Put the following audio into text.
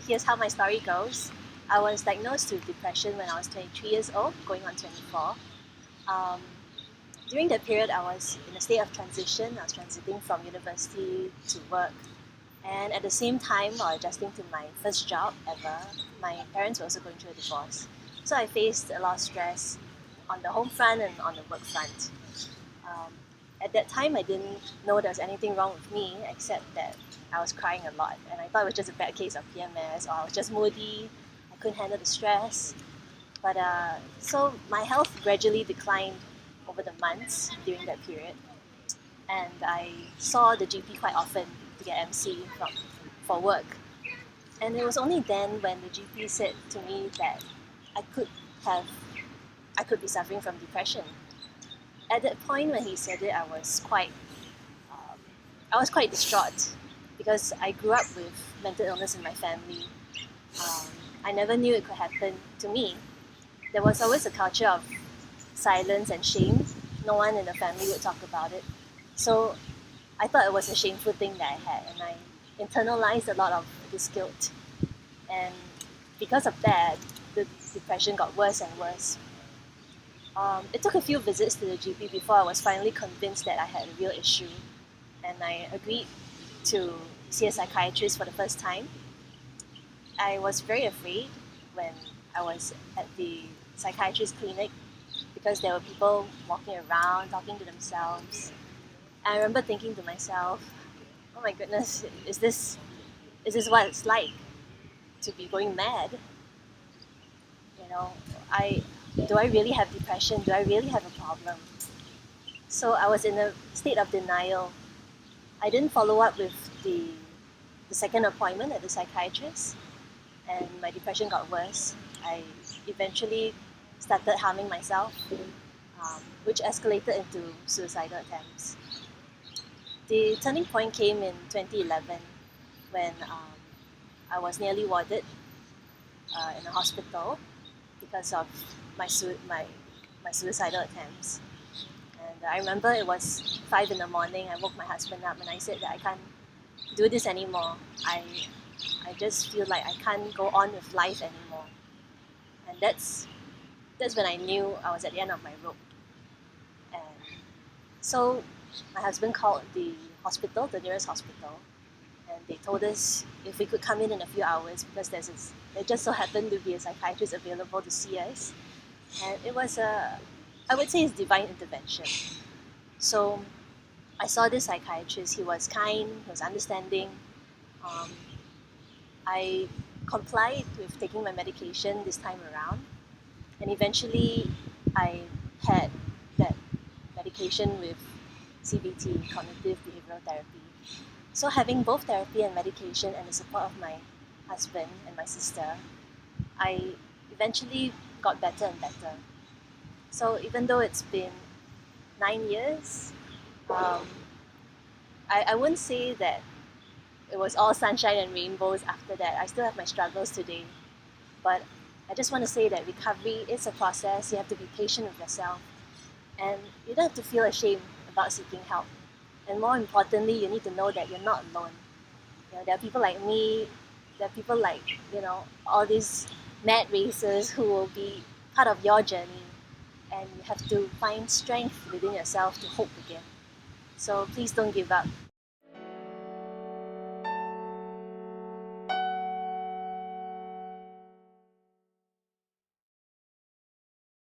here's how my story goes. I was diagnosed with depression when I was 23 years old, going on 24. During that period, I was in a state of transition. I was transiting from university to work. And at the same time, while adjusting to my first job ever, my parents were also going through a divorce. So I faced a lot of stress on the home front and on the work front. At that time, I didn't know there was anything wrong with me except that I was crying a lot. And I thought it was just a bad case of PMS, or I was just moody, I couldn't handle the stress. But so my health gradually declined over the months during that period. And I saw the GP quite often to get MC for work. And it was only then when the GP said to me that I could be suffering from depression. At that point when he said it, I was quite distraught because I grew up with mental illness in my family. I never knew it could happen to me. There was always a culture of silence and shame. No one in the family would talk about it. So I thought it was a shameful thing that I had, and I internalized a lot of this guilt. And because of that, the depression got worse and worse. It took a few visits to the GP before I was finally convinced that I had a real issue, and I agreed to see a psychiatrist for the first time. I was very afraid when I was at the psychiatrist clinic because there were people walking around, talking to themselves. And I remember thinking to myself, oh my goodness, is this what it's like to be going mad? You know, do I really have depression? Do I really have a problem? So I was in a state of denial. I didn't follow up with the second appointment at the psychiatrist, and my depression got worse. I eventually started harming myself, which escalated into suicidal attempts. The turning point came in 2011 when I was nearly warded in a hospital because of my suicidal attempts. And I remember it was 5 in the morning. I woke my husband up and I said that I can't do this anymore. I just feel like I can't go on with life anymore. And that's when I knew I was at the end of my rope. And so my husband called the hospital, the nearest hospital, and they told us if we could come in a few hours because there just so happened to be a psychiatrist available to see us. And it was I would say it's divine intervention. So I saw this psychiatrist. He was kind, he was understanding. I complied with taking my medication this time around, and eventually I had that medication with CBT, cognitive behavioral therapy. So having both therapy and medication and the support of my husband and my sister, I eventually got better and better. So even though it's been 9 years, I wouldn't say that it was all sunshine and rainbows after that. I still have my struggles today. But I just want to say that recovery is a process. You have to be patient with yourself. And you don't have to feel ashamed about seeking help. And more importantly, you need to know that you're not alone. There are people like me, there are people like, all these M.A.D racers who will be part of your journey. And you have to find strength within yourself to hope again. So please don't give up.